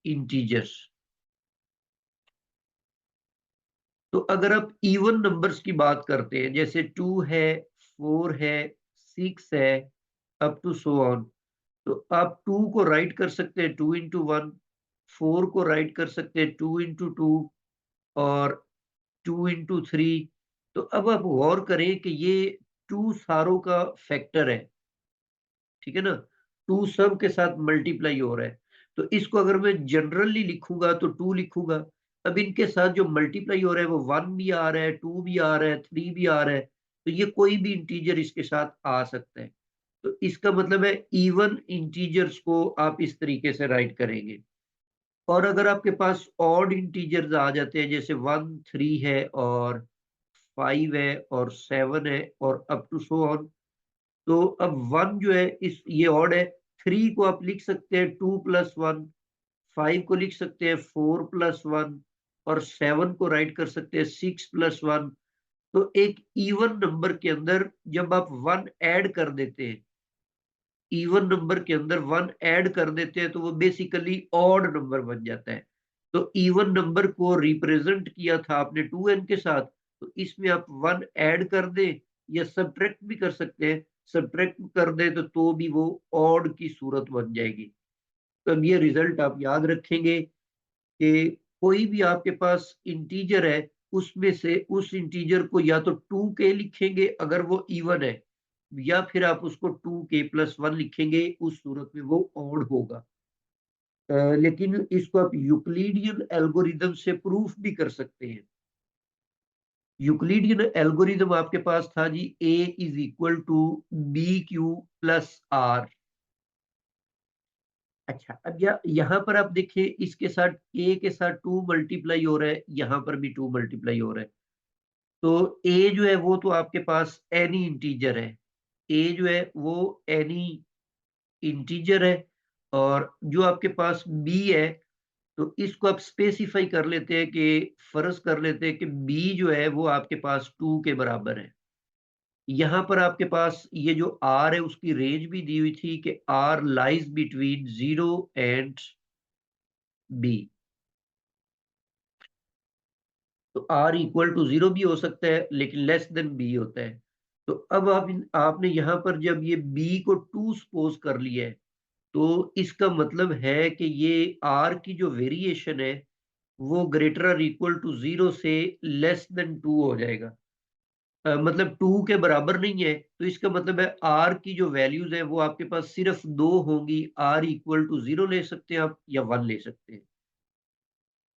Integers. तो अगर आप इवन नंबर्स की बात करते हैं, जैसे 2 है, 4 है, 6 है, अप टू सो ऑन, तो आप 2 को राइट कर सकते हैं 2 इंटू 1, 4 को राइट कर सकते हैं 2 इंटू 2 और 2 इंटू 3। तो अब आप गौर करें कि ये 2 सारों का फैक्टर है, ठीक है ना? 2 सब के साथ मल्टीप्लाई हो रहा है। तो इसको अगर मैं जनरली लिखूँगा तो 2 लिखूँगा। अब इनके साथ जो मल्टीप्लाई हो रहा है वो 1 भी आ रहा है, 2 भी आ रहा है, 3 भी आ रहा है। तो ये कोई भी इंटीजर इसके साथ आ सकता है। तो इसका मतलब है इवन इंटीजर्स को आप इस तरीके से राइट करेंगे। और अगर आपके पास ऑड इंटीजर्स आ जाते हैं, जैसे 1, 3 है और 5 है और 7 है और अप टू सो ऑन, तो अब 1 जो है इस ये ऑड है, 3 को आप लिख सकते हैं 2 प्लस 1, 5 को लिख सकते हैं 4 प्लस 1 और 7 को राइट कर सकते हैं 6 प्लस 1। तो एक इवन नंबर के अंदर जब आप 1 ऐड कर देते हैं, इवन नंबर के अंदर 1 ऐड कर देते हैं, तो वो बेसिकली ऑड नंबर बन जाता है। तो इवन नंबर को रिप्रेजेंट किया था आपने 2n के साथ, तो इसमें आप 1 ऐड कर दें या सब्ट्रैक्ट भी कर सकते हैं। सब्ट्रैक्ट कर दें तो भी वो ऑड की सूरत बन जाएगी। तो अब ये रिजल्ट आप याद रखेंगे कि कोई भी आपके पास इंटीजर है, उसमें से उस इंटीजर को या तो 2k लिखेंगे अगर वो इवन है, या फिर आप उसको 2k प्लस 1 लिखेंगे, उस सूरत में वो ऑड होगा। लेकिन इसको आप यूक्लिडियन एल्गोरिदम से प्रूफ भी कर सकते हैं। यूक्लिडियन एल्गोरिदम आपके पास था जी, a is equal to B Q plus R. अच्छा, अब यहाँ पर आप देखिए, इसके साथ a के साथ 2 मल्टीप्लाई हो रहा है, यहाँ पर भी 2 मल्टीप्लाई हो रहा है। तो a जो है वो तो आपके पास एनी इंटीजर है, a जो है वो एनी इंटीजर है। और जो आपके पास b है, तो इसको आप स्पेसिफाई कर लेते हैं कि फर्ज कर लेते हैं कि b जो है वो आपके पास 2 के बराबर है। यहाँ पर आपके पास ये जो r है उसकी रेंज भी दी हुई थी कि r lies between 0 and b। तो r इक्वल टू 0 भी हो सकता है, लेकिन लेस देन b होता है। तो अब आपने यहाँ पर जब ये b को 2 सपोज कर लिया है, तो इसका मतलब है कि ये r की जो वेरिएशन है वो ग्रेटर और इक्वल टू 0 से लेस देन 2 हो जाएगा। मतलब 2 के बराबर नहीं है, तो इसका मतलब है r की जो वैल्यूज है वो आपके पास सिर्फ 2 होंगी। r इक्वल टू 0 ले सकते हैं आप या 1 ले सकते हैं।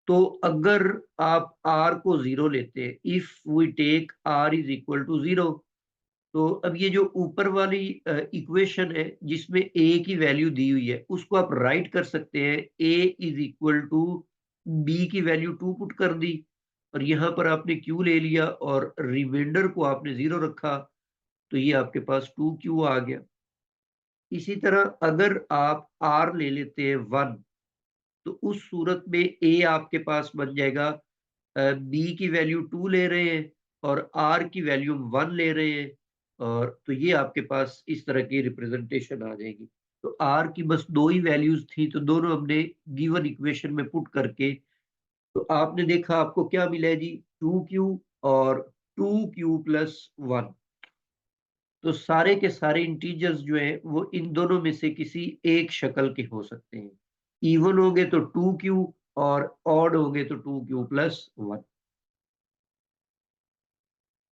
तो अगर आप r को 0 लेते हैं, if we take r is equal to 0, तो अब ये जो ऊपर वाली इक्वेशन है जिसमें a की वैल्यू दी हुई है, उसको आप राइट कर सकते हैं। a is equal to b की वैल्यू 2 पुट कर दी और यहाँ पर आपने q ले लिया और रिमाइंडर को आपने 0 रखा, तो ये आपके पास 2q आ गया। इसी तरह अगर आप r ले लेते हैं 1, तो उस सूरत में a आपके पास बन जाएगा, b की वैल्यू 2 ले रहे हैं और r की वैल्यू 1 ले रहे हैं, और तो ये आपके पास इस तरह की रिप्रेजेंटेशन आ जाएगी। तो r की बस 2 ही वैल्यूज थी, तो दोनों हमने गिवन इक्वेशन में पुट करके, तो आपने देखा आपको क्या मिला है जी, 2q और 2q प्लस 1। तो सारे के सारे इंटीजर्स जो हैं वो इन दोनों में से किसी एक शक्ल के हो सकते हैं। इवन होंगे तो 2q और ऑड होंगे तो 2q प्लस 1।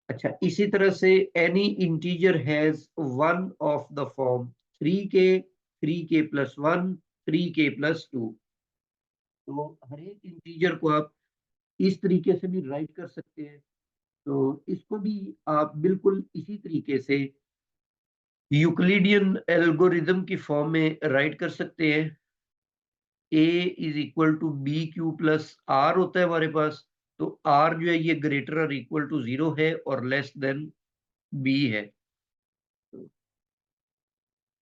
अच्छा, इसी तरह से any integer has one of the form 3k, 3k plus 1, 3k plus 2। तो हर एक इंटीजर को आप इस तरीके से भी राइट कर सकते हैं। तो इसको भी आप बिल्कुल इसी तरीके से यूक्लिडियन एल्गोरिदम की फॉर्म में राइट कर सकते हैं। a is equal to B Q plus R होता है हमारे पास, तो r जो है ये ग्रेटर और इक्वल टू 0 है और लेस देन b है।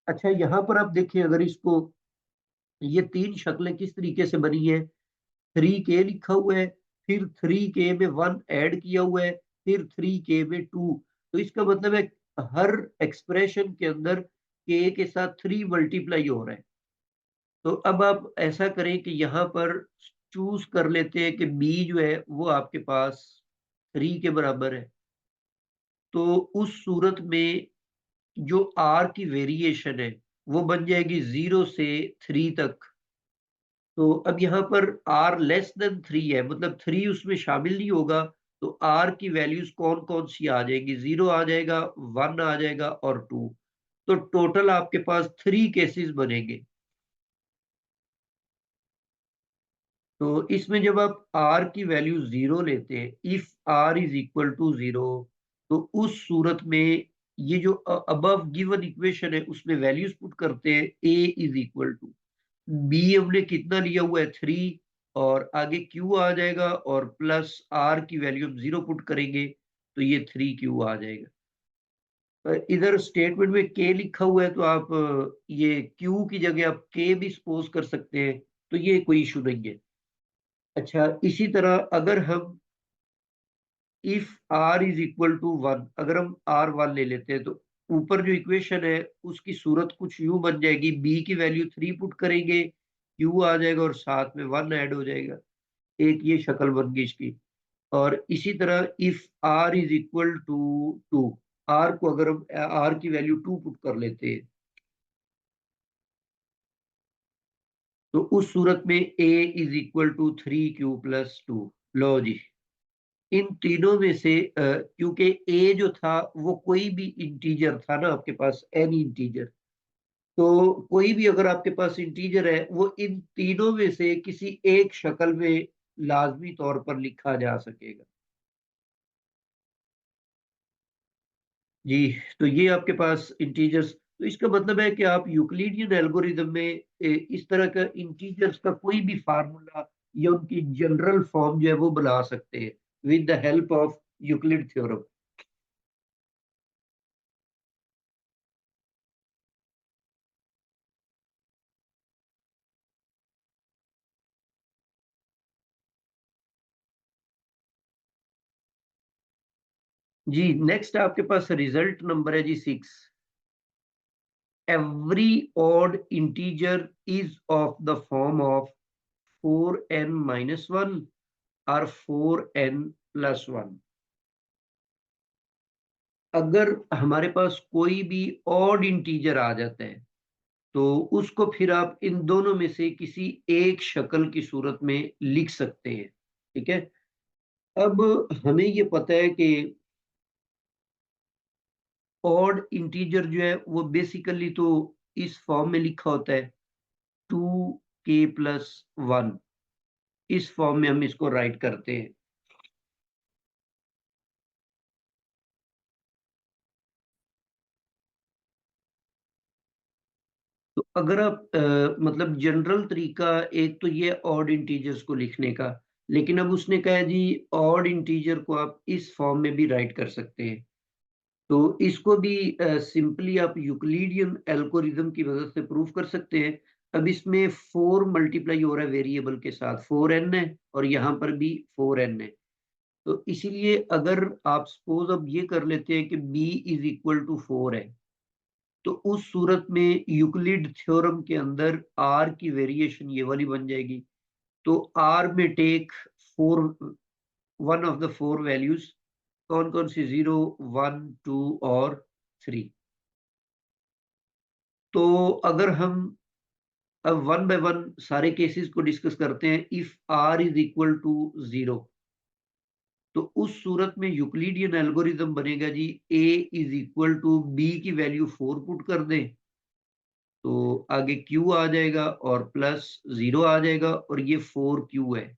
अच्छा, यहाँ पर आप देखिए, अगर इसको, ये 3 शक्लें किस तरीके से बनी है। 3k लिखा हुआ है, फिर 3k में 1 ऐड किया हुआ है, फिर 3k में 2। तो इसका मतलब है हर एक्सप्रेशन के अंदर k के साथ 3 मल्टीप्लाई हो रहा है। तो अब आप ऐसा करें कि यहाँ पर चूज कर लेते हैं कि बी जो है वो आपके पास 3 के बराबर है। तो उस सूरत में जो आर की वेरिएशन है वो बन जाएगी 0 से 3 तक। तो अब यहाँ पर आर लेस देन 3 है, मतलब 3 उसमें शामिल नहीं होगा। तो आर की वैल्यूज कौन कौन सी आ जाएगी? 0 आ जाएगा, 1 आ जाएगा और 2। तो टोटल आपके पास 3 केसेस बनेंगे। तो इसमें जब आप आर की वैल्यू 0 लेते हैं, if are is equal to 0, तो उस सूरत में ये जो अबव गिवन इक्वेशन है उसमें वैल्यूज पुट करते हैं। ए इज इक्वल टू बी हमने कितना लिया हुआ है? 3। और आगे क्यू आ जाएगा और प्लस आर की वैल्यू हम 0 पुट करेंगे तो ये 3 क्यू आ जाएगा। इधर स्टेटमेंट में के लिखा हुआ है तो आप ये क्यू की जगह आप के भी सपोज कर सकते हैं, तो ये कोई इशू नहीं है। अच्छा, इसी तरह अगर हम if are is equal to 1, अगर हम आर 1 ले लेते हैं, तो ऊपर जो इक्वेशन है उसकी सूरत कुछ यूं बन जाएगी। बी की वैल्यू 3 पुट करेंगे, क्यू आ जाएगा और साथ में 1 ऐड हो जाएगा। एक ये शक्ल बन गई इसकी। और इसी तरह if are is equal to 2, R को अगर हम आर की वैल्यू 2 पुट कर लेते हैं, तो उस सूरत में a is equal to 3 q plus 2। लो जी, इन तीनों में से क्योंकि ए जो था वो कोई भी इंटीजर था ना आपके पास, एनी इंटीजर। तो कोई भी अगर आपके पास इंटीजर है वो इन तीनों में से किसी एक शक्ल में लाजमी तौर पर लिखा जा सकेगा। जी, तो ये आपके पास इंटीजर्स, तो इसका मतलब है कि आप यूक्लिडियन एल्गोरिदम में इस तरह का इंटीजर्स का कोई भी फार्मूला या उनकी जनरल फॉर्म जो है वो बना सकते हैं with the help of Euclid theorem. जी, नेक्स्ट आपके पास रिजल्ट नंबर है जी 6। Every odd integer is of the form of 4n-1 और 4n+1। अगर हमारे पास कोई भी ऑड इंटीजर आ जाता है तो उसको फिर आप इन दोनों में से किसी एक शक्ल की सूरत में लिख सकते हैं। ठीक है। अब हमें ये पता है कि ऑड इंटीजर जो है वो बेसिकली तो इस फॉर्म में लिखा होता है 2k+1। इस फॉर्म में हम इसको राइट करते हैं। तो अगर आप मतलब जनरल तरीका एक तो ये ऑड इंटीजर्स को लिखने का, लेकिन अब उसने कहा है जी ऑड इंटीजर को आप इस फॉर्म में भी राइट कर सकते हैं। तो इसको भी सिंपली आप यूक्लिडियन एल्गोरिदम की मदद से प्रूव कर सकते हैं। अब इसमें 4 मल्टीप्लाई हो रहा है वेरिएबल के साथ, 4n है और यहाँ पर भी 4n है। तो इसीलिए अगर आप सपोज अब ये कर लेते हैं कि b इज इक्वल टू 4 है, तो उस सूरत में यूक्लिड थ्योरम के अंदर r की वेरिएशन ये वाली बन जाएगी। तो r में take 4, one of the 4 values. कौन कौन सी? 0, 1, 2 और 3। तो अगर हम अब वन बाय वन सारे केसेस को डिस्कस करते हैं। If are is equal to 0, तो उस सूरत में यूक्लिडियन एल्गोरिदम बनेगा जी a is equal to b की वैल्यू 4 पुट कर दें, तो आगे क्यू आ जाएगा और प्लस 0 आ जाएगा और ये 4 क्यू है।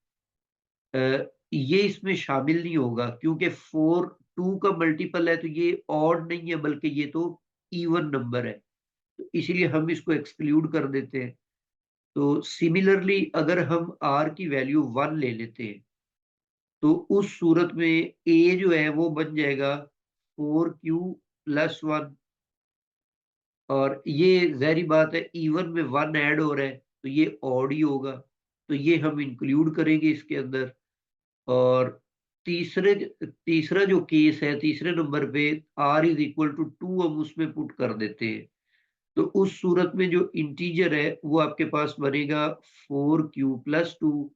ये इसमें शामिल नहीं होगा क्योंकि 4 2 का मल्टीपल है, तो ये ऑड नहीं है बल्कि ये तो इवन नंबर है। तो इसीलिए हम इसको एक्सक्लूड कर देते हैं। तो सिमिलरली अगर हम r की वैल्यू 1 ले लेते हैं, तो उस सूरत में a जो है वो बन जाएगा 4q+1। और ये ज़ाहिर बात है इवन में 1 ऐड हो रहा है तो ये ऑड ही होगा, तो ये हम इंक्लूड करेंगे इसके अंदर। और तीसरा जो केस है, तीसरे नंबर पे r इज इक्वल टू 2 हम उसमें पुट कर देते हैं। तो उस सूरत में जो इंटीजर है वो आपके पास बनेगा 4q+2।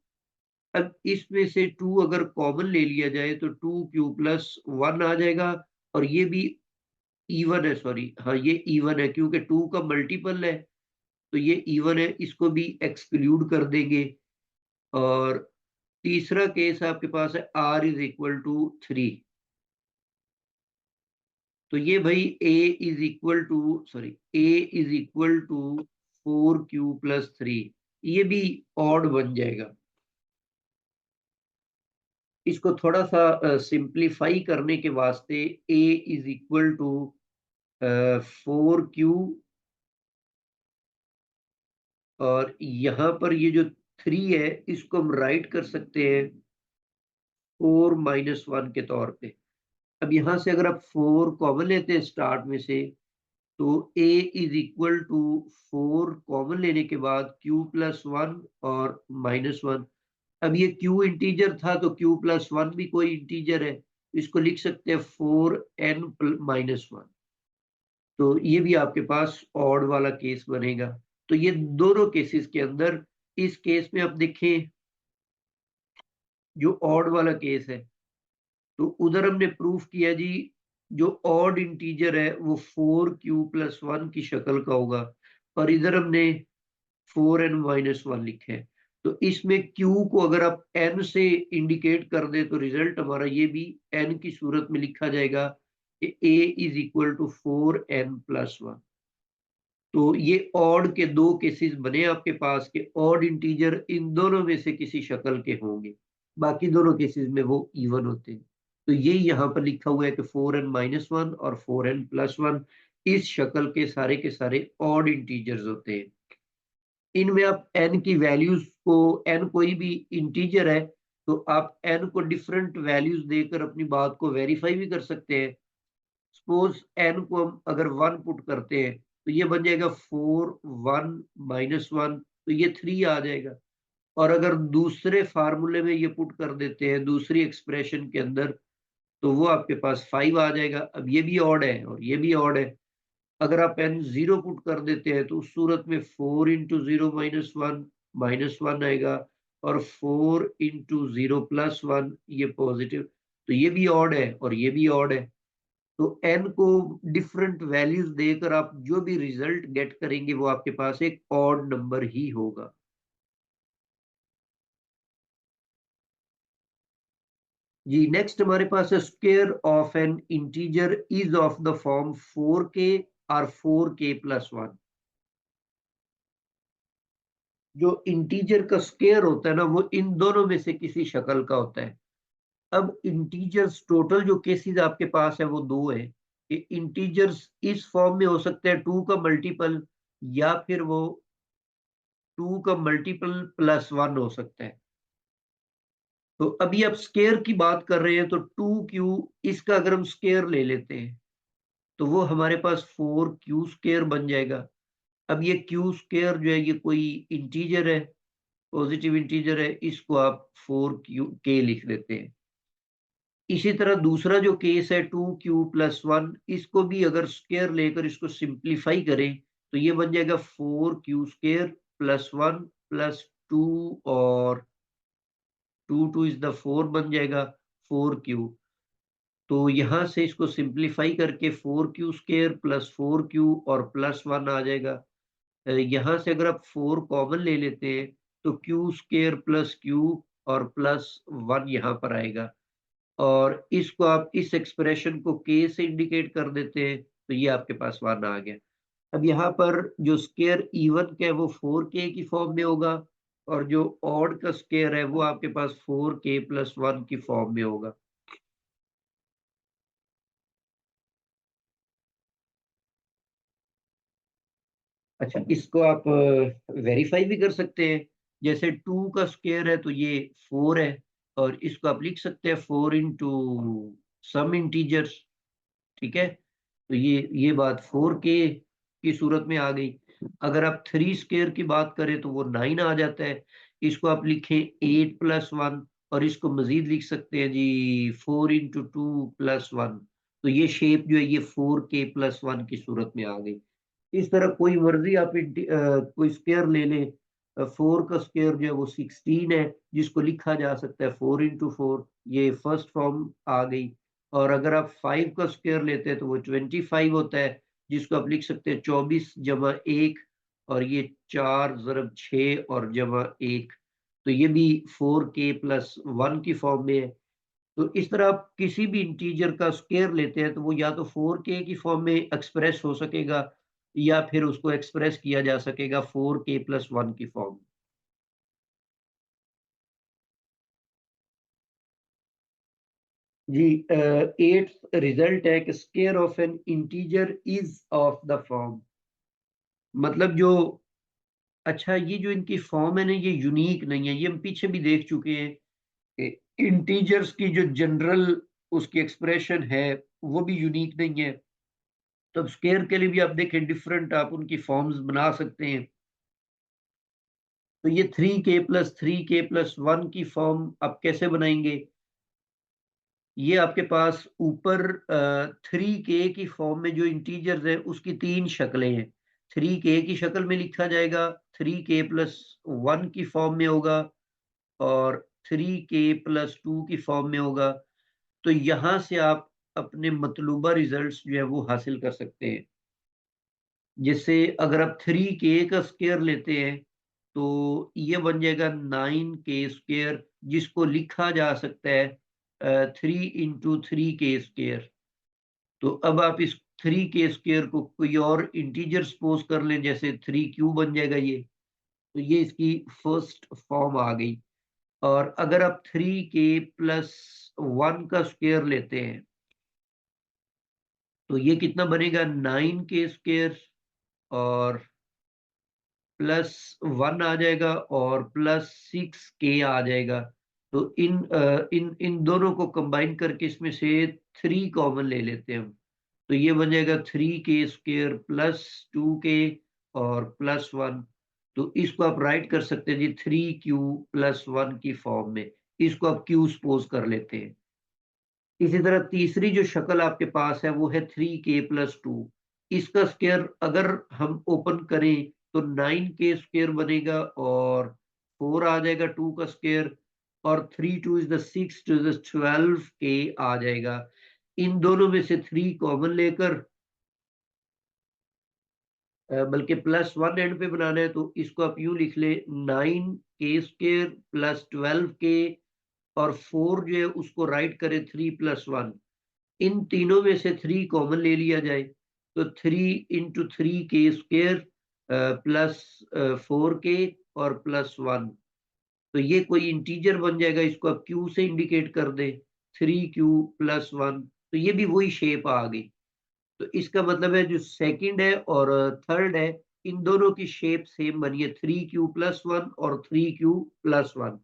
अब इसमें से 2 अगर कॉमन ले लिया जाए तो 2q+1 आ जाएगा, और ये भी इवन है, सॉरी हाँ ये इवन है क्योंकि 2 का मल्टीपल है, तो ये इवन है, इसको भी एक्सक्लूड कर देंगे। और तीसरा केस आपके पास है r=3। तो ये भाई a=4q+3, ये भी ऑड बन जाएगा। इसको थोड़ा सा सिंप्लीफाई करने के वास्ते a=4q, और यहाँ पर ये जो 3 है इसको हम राइट कर सकते हैं 4-1 के तौर पे। अब यहाँ से अगर आप 4 कॉमन लेते हैं स्टार्ट में से, तो a=4 कॉमन लेने के बाद q+1 और -1। अब ये q इंटीजर था तो q+1 भी कोई इंटीजर है, इसको लिख सकते हैं 4n-1। तो ये भी आपके पास ऑड वाला केस बनेगा। तो ये दोनों केसेस के अंदर, इस केस में आप देखें जो ऑड वाला केस है, तो उधर हमने प्रूफ किया जी जो ऑड इंटीजर है वो 4q+1 की शक्ल का होगा, और इधर हमने 4n-1 लिखे हैं। तो इसमें q को अगर आप n से इंडिकेट कर दे तो रिजल्ट हमारा ये भी n की सूरत में लिखा जाएगा कि a=4n+1। तो ये ऑड के दो केसेस बने आपके पास के ऑड इंटीजर इन दोनों में से किसी शक्ल के होंगे, बाकी दोनों केसेस में वो इवन होते हैं। तो ये यहाँ पर लिखा हुआ है कि 4n-1 और 4n+1 इस शक्ल के सारे ऑड इंटीजर्स होते हैं। इनमें आप n की वैल्यूज को, n कोई भी इंटीजर है तो आप n को डिफरेंट वैल्यूज देकर अपनी बात को वेरीफाई भी कर सकते हैं। सपोज n को हम अगर 1 पुट करते हैं तो ये बन जाएगा 4-1-1, तो ये 3 आ जाएगा। और अगर दूसरे फार्मूले में ये पुट कर देते हैं दूसरी एक्सप्रेशन के अंदर, तो वो आपके पास 5 आ जाएगा। अब ये भी ऑड है और ये भी ऑड है। अगर आप n 0 पुट कर देते हैं तो उस सूरत में 4 × 0 - 1 -1 आएगा, और 4 × 0 + 1 ये पॉजिटिव। तो ये भी ऑड है और ये भी ऑड है। तो n को डिफरेंट वैल्यूज देकर आप जो भी रिजल्ट गेट करेंगे वो आपके पास एक ऑड नंबर ही होगा। जी नेक्स्ट हमारे पास है square of N integer is of the form 4k और 4k+1। जो इंटीजर का स्क्वायर होता है ना वो इन दोनों में से किसी शक्ल का होता है। अब इंटीजर्स टोटल जो केसेस आपके पास है वो दो है कि इंटीजर्स इस फॉर्म में हो सकते हैं 2 का मल्टीपल, या फिर वो 2 का मल्टीपल +1 हो सकता है। तो अभी आप स्क्वायर की बात कर रहे हैं तो 2q, इसका अगर हम स्क्वायर ले लेते हैं तो वो हमारे पास 4q² बन जाएगा। अब ये q² जो है ये कोई इंटीजर है, पॉजिटिव इंटीजर है, इसको आप 4k लिख देते हैं। इसी तरह दूसरा जो केस है 2q+1, इसको भी अगर स्क्वायर लेकर इसको सिंप्लीफाई करें तो ये बन जाएगा 4q² + 1 + 2, और 2 इज द 4 बन जाएगा 4q। तो यहाँ से इसको सिंप्लीफाई करके 4q² + 4q और +1 आ जाएगा। यहाँ से अगर आप 4 कॉमन ले लेते हैं तो q² + q और +1 यहाँ पर आएगा, और इसको आप इस एक्सप्रेशन को k से इंडिकेट कर देते हैं तो ये आपके पास 1 आ गया। अब यहाँ पर जो स्क्वायर इवन का है वो 4k की फॉर्म में होगा, और जो ऑड का स्क्वायर है वो आपके पास 4k+1 की फॉर्म में होगा। अच्छा, इसको आप वेरीफाई भी कर सकते हैं। जैसे 2 का स्क्वायर है तो ये 4 है, और इसको आप लिख सकते हैं 4 इंटू सम इंटीजर्स। ठीक है, तो ये बात 4k की सूरत में आ गई। अगर आप 3 स्क्वायर की बात करें तो वो 9 आ जाता है। इसको आप लिखें 8+1, और इसको मजीद लिख सकते हैं जी 4 इंटू 2 + 1। तो ये शेप जो है ये 4k+1 की सूरत में आ गई। इस तरह कोई मर्जी आप कोई स्क्वायर ले लें। 4 का स्क्वायर जो है वो 16 है, जिसको लिखा जा सकता है 4 into 4, ये फर्स्ट फॉर्म आ गई। और अगर आप 5 का स्क्वायर लेते हैं तो वो 25 होता है, जिसको आप लिख सकते हैं 24 जमा 1, और ये 4 × 6 और जमा 1। तो ये भी 4k+1 की फॉर्म में है। तो इस तरह आप किसी भी इंटीजर का स्क्वायर लेते हैं तो वो या तो 4k की फॉर्म में एक्सप्रेस हो सकेगा, या फिर उसको एक्सप्रेस किया जा सकेगा 4k+1 की फॉर्म। जी, 8th रिजल्ट है कि square of N integer is of the form. मतलब जो, अच्छा ये जो इनकी फॉर्म है ना, ये यूनिक नहीं है, ये हम पीछे भी देख चुके हैं। इंटीजर्स की जो जनरल उसकी एक्सप्रेशन है वो भी यूनिक नहीं है। तो अब स्क्वायर के लिए भी आप देखें डिफरेंट आप उनकी फॉर्म्स बना सकते हैं। तो ये 3k+3k+1 की फॉर्म आप कैसे बनाएंगे? ये आपके पास ऊपर 3k की फॉर्म में जो इंटीजर्स है उसकी 3 शक्लें हैं। 3k की शक्ल में लिखा जाएगा, 3k+1 की फॉर्म में होगा, और 3k+2 की फॉर्म में होगा। तो यहाँ से आप अपने मतलूबा रिजल्ट्स जो है वो हासिल कर सकते हैं। जैसे अगर आप 3k का स्क्वायर लेते हैं तो ये बन जाएगा 9k², जिसको लिखा जा सकता है 3 × 3k²। तो अब आप इस 3k² को कोई और इंटीजर सपोज कर लें, जैसे 3q बन जाएगा ये। तो ये इसकी फर्स्ट फॉर्म आ गई। और अगर आप 3k+1 का स्क्वायर लेते हैं तो ये कितना बनेगा, 9k², और +1 आ जाएगा, और +6k आ जाएगा। तो इन दोनों को कंबाइन करके इसमें से 3 कॉमन ले लेते हैं हम। तो ये बन जाएगा 3k² +2k और +1। तो इसको आप राइट कर सकते हैं जी 3q+1 की फॉर्म में। इसको आप q सपोज कर लेते हैं। इसी तरह तीसरी जो शक्ल आपके पास है वो है 3k+2। इसका स्क्वायर अगर हम ओपन करें तो 9k² बनेगा, और 4 आ जाएगा 2 का स्क्वायर, और 3 2 is the 6 2 is the 12k आ जाएगा। इन दोनों में से 3 कॉमन लेकर, बल्कि +1 एंड पे बनाना है तो इसको आप यूं लिख ले, 9k² +12k, और 4 जो है उसको राइट करें 3+1। इन तीनों में से 3 कॉमन ले लिया जाए तो 3 × 3k² +4k और +1। तो ये कोई इंटीजर बन जाएगा, इसको आप q से इंडिकेट कर दें, 3q+1। तो ये भी वही शेप आ गई। तो इसका मतलब है जो सेकंड है और थर्ड है, इन दोनों की शेप सेम बनी है, 3q+1 और 3q+1।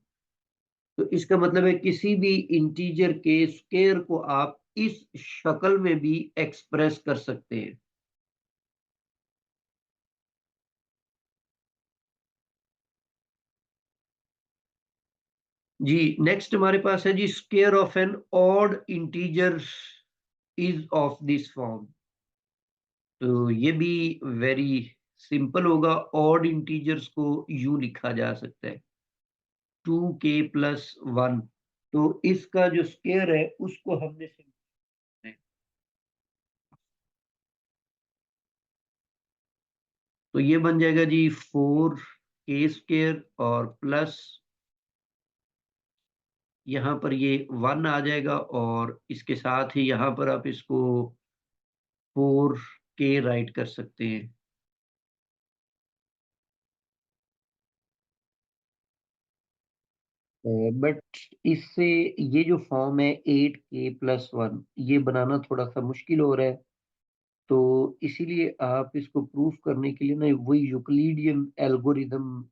तो इसका मतलब है किसी भी इंटीजर के स्क्वायर को आप इस शक्ल में भी एक्सप्रेस कर सकते हैं। जी, नेक्स्ट हमारे पास है जी square of an odd integer is of this form. तो ये भी वेरी सिंपल होगा। ऑड इंटीजर्स को यूं लिखा जा सकता है 2k+1। तो इसका जो स्क्वायर है उसको हमने तो ये बन जाएगा जी 4k² और प्लस यहाँ पर ये 1 आ जाएगा, और इसके साथ ही यहाँ पर आप इसको 4k राइट कर सकते हैं। बट इससे ये जो फॉर्म है 8k+1, ये बनाना थोड़ा सा मुश्किल हो रहा है। तो इसीलिए आप इसको प्रूफ करने के लिए ना वही यूक्लिडियन एल्गोरिदम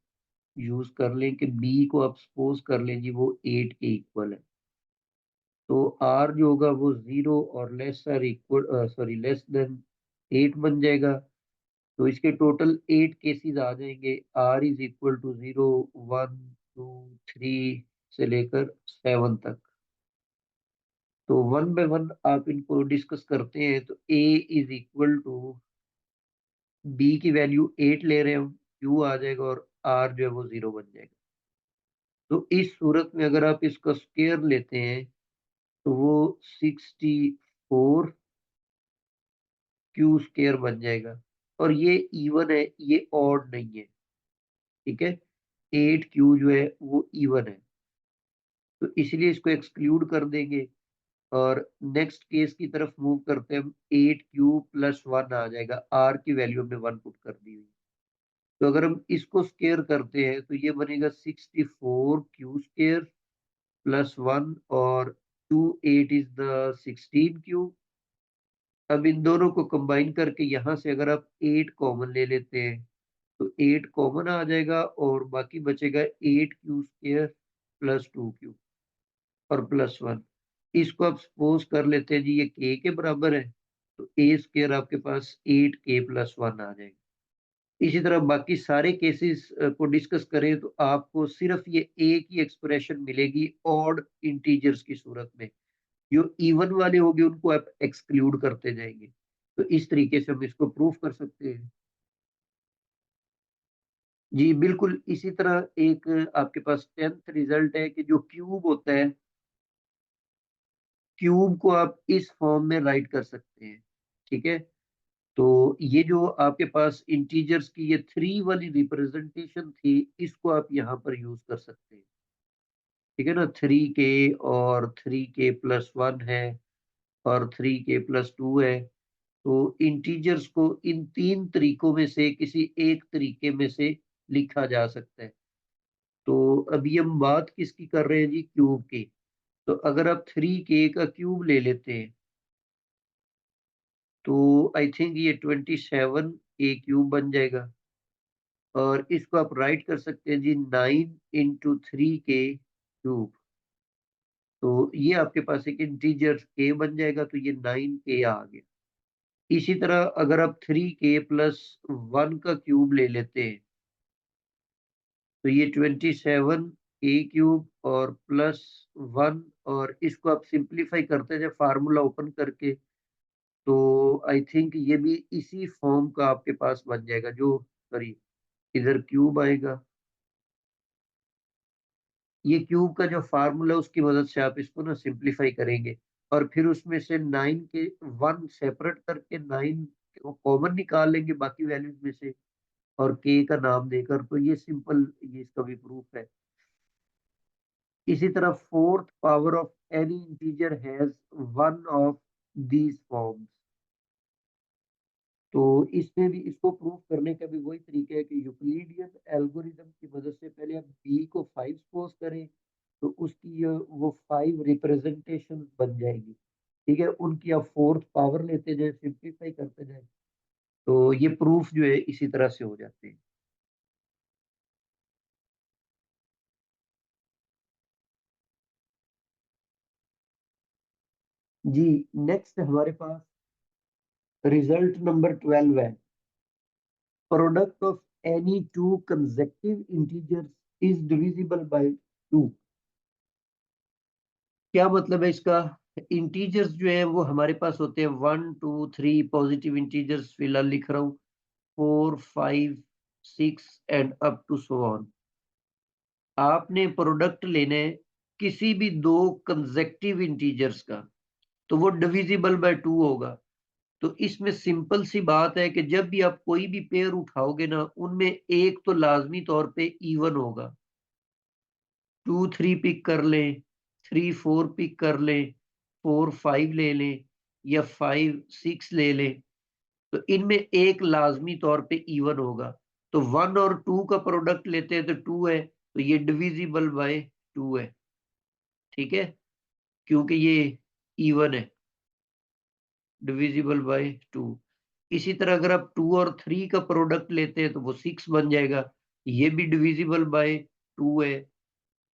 यूज कर लें कि बी को आप सपोज कर लें जी वो 8 के इक्वल है। तो आर जो होगा वो 0 और लेस देन 8 बन जाएगा। तो इसके टोटल 8 केसेस आ जाएंगे। आर इज इक्वल टू 0, 1, 2, 3 से लेकर 7 तक। तो वन बाय वन आप इनको डिस्कस करते हैं तो ए इज इक्वल टू बी की वैल्यू 8 ले रहे हैं हम, क्यू आ जाएगा और आर जो है वो 0 बन जाएगा। तो इस सूरत में अगर आप इसका स्क्वायर लेते हैं तो वो 64 क्यू स्क्वायर बन जाएगा। और ये इवन है, ये ऑड नहीं है, ठीक है। 8 क्यू जो है वो इवन है, तो इसलिए इसको एक्सक्लूड कर देंगे। और नेक्स्ट केस की तरफ मूव करते हैं हम। 8 क्यू प्लस 1 आ जाएगा, आर की वैल्यू हमने 1 पुट कर दी हुई। तो अगर हम इसको स्क्वायर करते हैं तो ये बनेगा 64 क्यू स्क्वायर प्लस 1 और 2 8 इज द 16 क्यू। अब इन दोनों को कंबाइन करके यहाँ से अगर आप 8 कॉमन ले लेते हैं तो 8 कॉमन आ जाएगा और बाकी बचेगा 8 क्यू स्क्वायर प्लस 2 क्यू और प्लस 1। इसको आप सपोज कर लेते हैं जी ये के बराबर है, तो ए स्क्वायर आपके पास 8k प्लस 1 आ जाएगा। इसी तरह बाकी सारे केसेस को डिस्कस करें तो आपको सिर्फ ये एक ही एक्सप्रेशन मिलेगी ऑड इंटीजर्स की सूरत में। जो इवन वाले होंगे उनको आप एक्सक्लूड करते जाएंगे। तो इस तरीके से हम इसको प्रूफ कर सकते हैं। जी बिल्कुल इसी तरह एक आपके पास 10th रिजल्ट है कि जो क्यूब होता है, क्यूब को आप इस फॉर्म में राइट कर सकते हैं, ठीक है। तो ये जो आपके पास इंटीजर्स की ये 3 वाली रिप्रेजेंटेशन थी, इसको आप यहाँ पर यूज कर सकते हैं, ठीक है ना। 3k और 3k प्लस 1 है और 3k प्लस 2 है। तो इंटीजर्स को इन 3 तरीकों में से किसी एक तरीके में से लिखा जा सकता है। तो अभी हम बात किसकी कर रहे हैं जी, क्यूब की। तो अगर आप 3k का क्यूब ले लेते हैं तो आई थिंक ये 27k क्यूब बन जाएगा। और इसको आप राइट कर सकते हैं जी 9 इंटू 3k क्यूब। तो ये आपके पास एक इंटीजर k बन जाएगा, तो ये 9k आ गया। इसी तरह अगर आप 3k प्लस 1 का क्यूब ले लेते हैं तो ये 27k क्यूब और प्लस 1। और इसको आप सिंप्लीफाई करते हैं फार्मूला ओपन करके, तो आई थिंक ये भी इसी फॉर्म का आपके पास बन जाएगा। जो सॉरी, इधर क्यूब आएगा, ये क्यूब का जो फार्मूला उसकी मदद से आप इसको ना सिंप्लीफाई करेंगे। और फिर उसमें से 9 के 1 सेपरेट करके 9 कॉमन निकाल लेंगे बाकी वैल्यूज में से और के का नाम देकर। तो ये सिंपल, ये इसका भी प्रूफ है। इसी तरह fourth power of any integer has one of these forms. तो इसमें भी इसको प्रूव करने का भी वही तरीका है कि यूक्लिडियन एल्गोरिदम की मदद से पहले आप बी को 5 सपोज करें तो उसकी वो 5 रिप्रेजेंटेशन बन जाएगी, ठीक है। उनकी आप फोर्थ पावर लेते जाए, सिंप्लीफाई करते जाए, तो ये प्रूफ जो है इसी तरह से हो जाते हैं। जी नेक्स्ट हमारे पास रिजल्ट नंबर 12 है। Product of any two consecutive integers is divisible by 2। क्या मतलब है इसका। इंटीजर्स जो है वो हमारे पास होते हैं 1 2 3 पॉजिटिव इंटीजर्स फिलहाल लिख रहा हूँ, 4 5 6 and up to so on. आपने प्रोडक्ट लेने किसी भी दो कंसेक्टिव इंटीजर्स का, तो वो डिविजिबल बाय 2 होगा। तो इसमें सिंपल सी बात है कि जब भी आप कोई भी पेयर उठाओगे ना, उनमें एक तो लाजमी तौर पे इवन होगा। 2 3 पिक कर लें, 3 4 पिक कर लें, 4 5 ले लें या 5 6 ले लें, तो इनमें एक लाजमी तौर पे इवन होगा। तो 1 और 2 का प्रोडक्ट लेते हैं तो 2 है, तो ये डिविजिबल बाय 2 है, ठीक है, क्योंकि ये इवन है, डिविजिबल बाय 2। इसी तरह अगर आप 2 और 3 का प्रोडक्ट लेते हैं तो वो 6 बन जाएगा, ये भी डिविजिबल बाय 2 है।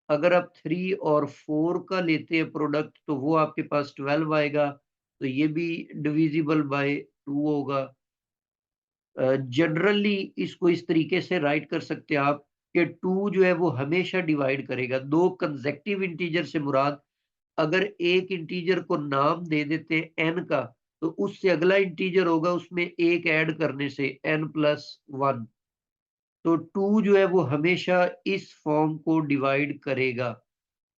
अगर आप 3 और 4 का लेते हैं प्रोडक्ट तो वो आपके पास 12 आएगा, तो ये भी डिविजिबल बाय 2 होगा। जनरली इसको इस तरीके से राइट कर सकते हैं आप कि 2 जो है वो हमेशा डिवाइड करेगा। दो कंसेक्टिव इंटीजर से मुराद, अगर एक इंटीजर को नाम दे देते हैं n का, तो उससे अगला इंटीजर होगा, उसमें एक ऐड करने से n+1। तो 2 जो है वो हमेशा इस फॉर्म को डिवाइड करेगा।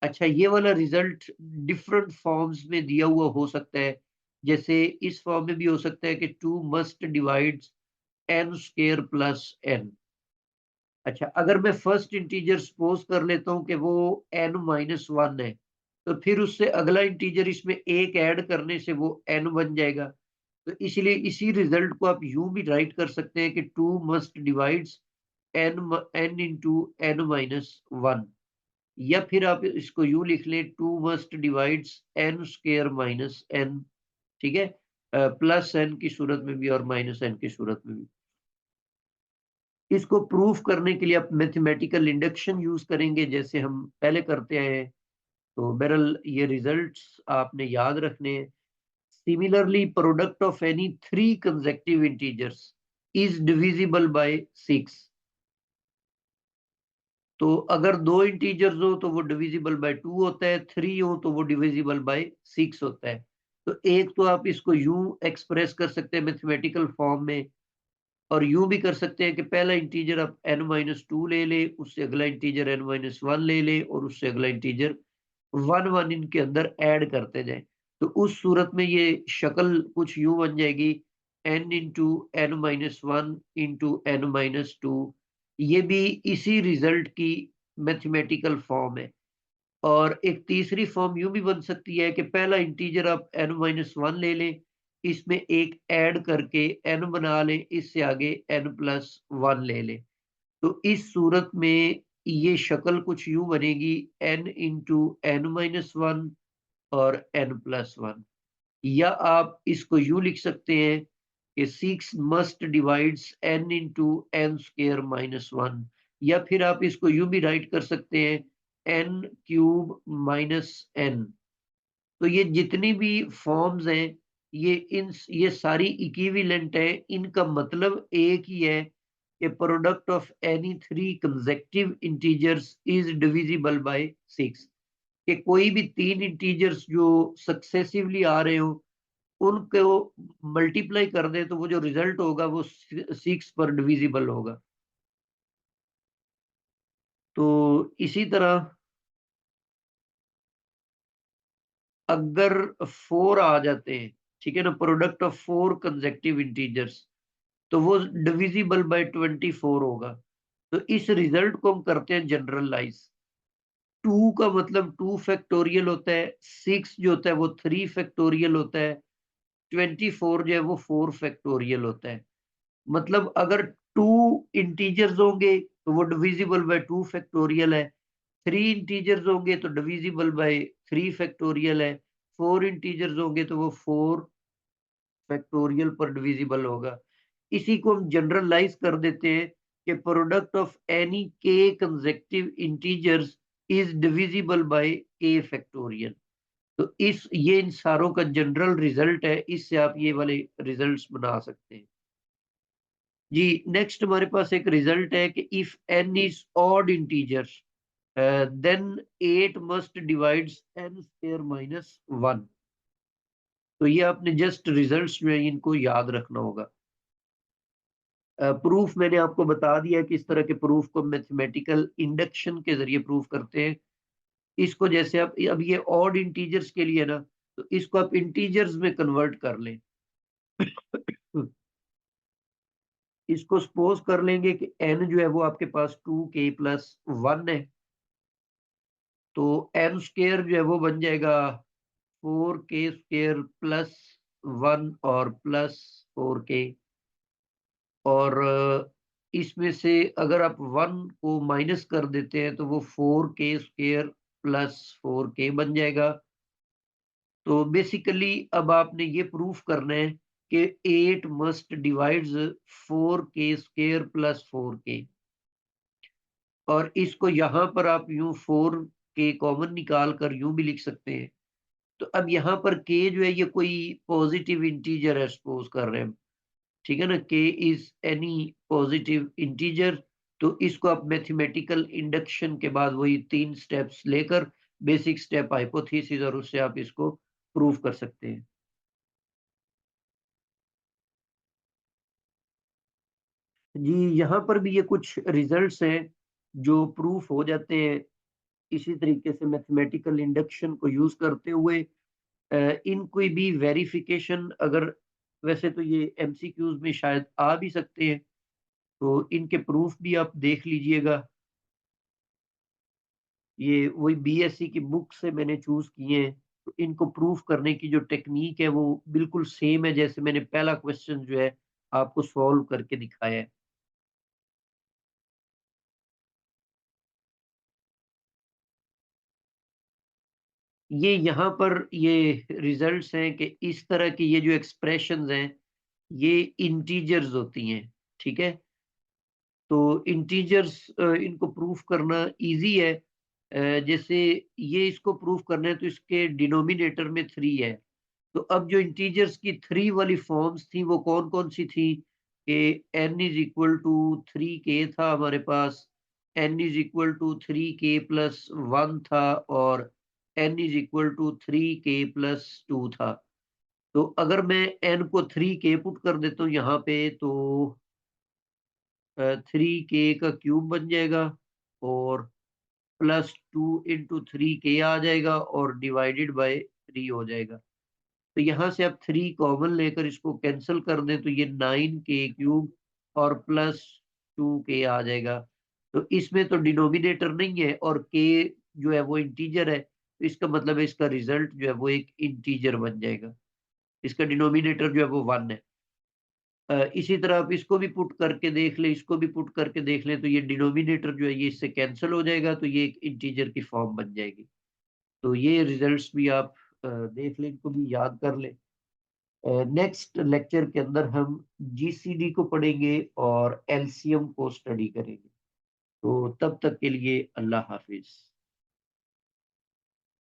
अच्छा, ये वाला रिजल्ट डिफरेंट फॉर्म्स में दिया हुआ हो सकता है। जैसे इस फॉर्म में भी हो सकता है कि 2 मस्ट डिवाइड्स n² + n। अच्छा, अगर मैं फर्स्ट इंटीजर सपोज कर लेता हूँ कि वो n-1 है, तो फिर उससे अगला इंटीजर इसमें एक ऐड करने से वो n बन जाएगा। तो इसलिए इसी रिजल्ट को आप यूं भी राइट कर सकते हैं कि 2 मस्ट डिवाइड्स n × n-1, या फिर आप इसको यूं लिख लें 2 मस्ट डिवाइड्स n²-n। ठीक है, प्लस n की सूरत में भी और माइनस n की सूरत में भी। इसको प्रूफ करने के लिए आप मैथमेटिकल इंडक्शन यूज करेंगे, जैसे हम पहले करते आए हैं। तो बहरहाल ये रिजल्ट्स आपने याद रखने हैं। Similarly, product of any 3 consecutive integers is divisible by 6। तो अगर 2 इंटीजर्स हो तो वो डिविजिबल बाय 2 होता है, 3 हो तो वो डिविजिबल बाय 6 होता है। तो एक तो आप इसको यूं एक्सप्रेस कर सकते हैं मैथमेटिकल फॉर्म में, और यूं भी कर सकते हैं कि पहला इंटीजर आप n-2 ले ले, उससे अगला इंटीजर n-1 ले ले, और उससे अगला इंटीजर 1 इनके अंदर ऐड करते जाए। तो उस सूरत में ये शक्ल कुछ यूं बन जाएगी, n × n-1 × n-2। ये भी इसी रिजल्ट की मैथमेटिकल फॉर्म है। और एक तीसरी फॉर्म यूं भी बन सकती है कि पहला इंटीजर आप n-1 ले लें, इसमें एक ऐड करके n बना लें, इससे आगे n+1 ले लें। तो इस सूरत में ये शक्ल कुछ यूं बनेगी, n × n-1 और n+1। या आप इसको यूं लिख सकते हैं कि 6 मस्ट डिवाइड्स n × n²-1। या फिर आप इसको यूं भी राइट कर सकते हैं, n³ - n। तो ये जितनी भी फॉर्म्स हैं, ये सारी इक्विवेलेंट है, इनका मतलब एक ही है कि product of any 3 consecutive integers is divisible by 6। कि कोई भी 3 इंटीजर्स जो सक्सेसिवली आ रहे हो, उनको मल्टीप्लाई कर दें तो वो जो रिजल्ट होगा वो 6 पर डिविजिबल होगा। तो इसी तरह अगर 4 आ जाते हैं, ठीक है ना, प्रोडक्ट ऑफ 4 कंसेक्टिव इंटीजर्स, तो वो डिविजिबल बाय 24 होगा। तो इस रिजल्ट को हम करते हैं जनरलाइज। 2 का मतलब 2 फैक्टोरियल होता है, 6 जो होता है वो 3 फैक्टोरियल होता है, 24 जो है वो 4 फैक्टोरियल होता है। मतलब अगर 2 इंटीजर्स होंगे तो वो डिविजिबल बाय 2 फैक्टोरियल है, 3 इंटीजर्स होंगे तो डिविजिबल बाय 3 फैक्टोरियल है, 4 इंटीजर्स होंगे तो वो 4 फैक्टोरियल पर डिविजिबल होगा। इसी को हम जनरलाइज कर देते हैं कि प्रोडक्ट ऑफ एनी के consecutive integers is divisible by के फैक्टोरियल। तो इस ये इन सारों का जनरल रिजल्ट है, इससे आप ये वाले रिजल्ट्स बना सकते हैं। जी, नेक्स्ट हमारे पास एक रिजल्ट है कि if n is odd integers then 8 must divides n² - 1। तो ये आपने जस्ट रिजल्ट्स जो है इनको याद रखना होगा। प्रूफ मैंने आपको बता दिया कि इस तरह के प्रूफ को मैथमेटिकल इंडक्शन के जरिए प्रूफ करते हैं। इसको जैसे आप अब ये ऑड इंटीजर्स के लिए ना, तो इसको आप इंटीजर्स में कन्वर्ट कर लें। इसको सपोज कर लेंगे कि n जो है वो आपके पास 2k+1 है। तो n² जो है वो बन जाएगा 4k² + 1 और +4k। और इसमें से अगर आप 1 को माइनस कर देते हैं तो वो 4k² + 4k बन जाएगा। तो बेसिकली अब आपने ये प्रूफ करना है कि 8 मस्ट डिवाइड्स 4k² + 4k। और इसको यहाँ पर आप यूं 4k कॉमन निकाल कर यूं भी लिख सकते हैं। तो अब यहाँ पर k जो है ये कोई पॉजिटिव इंटीजर है, सपोज कर रहे हैं हम, ठीक है ना, k is any positive integer. तो इसको आप मैथमेटिकल इंडक्शन के बाद वही 3 स्टेप्स लेकर, बेसिक स्टेप हाइपोथेसिस, और उससे आप इसको प्रूव कर सकते हैं। जी, यहाँ पर भी ये कुछ रिज़ल्ट्स हैं, जो प्रूफ हो जाते हैं इसी तरीके से मैथमेटिकल इंडक्शन को यूज़ करते हुए। इन कोई भी वेरिफ़िकेशन अगर वैसे तो ये एमसीक्यूज़ में शायद आ भी सकते हैं, तो इनके प्रूफ भी आप देख लीजिएगा। ये वही बीएससी की बुक से मैंने चूज़ किए हैं, तो इनको प्रूफ करने की जो टेक्नीक है, वो बिल्कुल सेम है जैसे मैंने पहला क्वेश्चन जो है, आपको सॉल्व करके दिखाया है। ये यहाँ पर ये रिजल्ट्स हैं कि इस तरह की ये जो एक्सप्रेशंस हैं, ये इंटीजर्स होती हैं, ठीक है? तो इंटीजर्स इनको प्रूफ करना ईज़ी है। जैसे ये इसको प्रूफ करना है तो इसके डिनोमिनेटर में 3 है। तो अब जो इंटीजर्स की 3 वाली फॉर्म्स थी वो कौन-कौन सी थी? कि n is equal to 3k था हमारे पास, n is equal to 3k plus 1 था और n is equal to 3k plus 2 था। तो अगर मैं n को 3k पुट कर देता हूँ यहाँ पे तो 3k का क्यूब बन जाएगा और प्लस 2 इंटू 3k आ जाएगा और डिवाइडेड बाय 3 हो जाएगा। तो यहाँ से आप 3 कॉमन लेकर इसको कैंसल कर दें तो ये 9k क्यूब और प्लस 2k आ जाएगा। तो इसमें तो डिनोमिनेटर नहीं है और k जो है वो इंटीजर है, तो इसका मतलब है इसका रिजल्ट जो है वो एक इंटीजर बन जाएगा। इसका डिनोमिनेटर जो है वो 1 है। इसी तरह आप इसको भी पुट करके देख लें, इसको भी पुट करके देख लें, तो ये डिनोमिनेटर जो है ये इससे कैंसल हो जाएगा, तो ये एक इंटीजर की फॉर्म बन जाएगी। तो ये रिजल्ट्स भी आप देख लें, इनको भी याद कर लें। नेक्स्ट लेक्चर के अंदर हम जीसीडी को पढ़ेंगे और एलसीएम को स्टडी करेंगे। तो तब तक के लिए अल्लाह हाफ़िज़।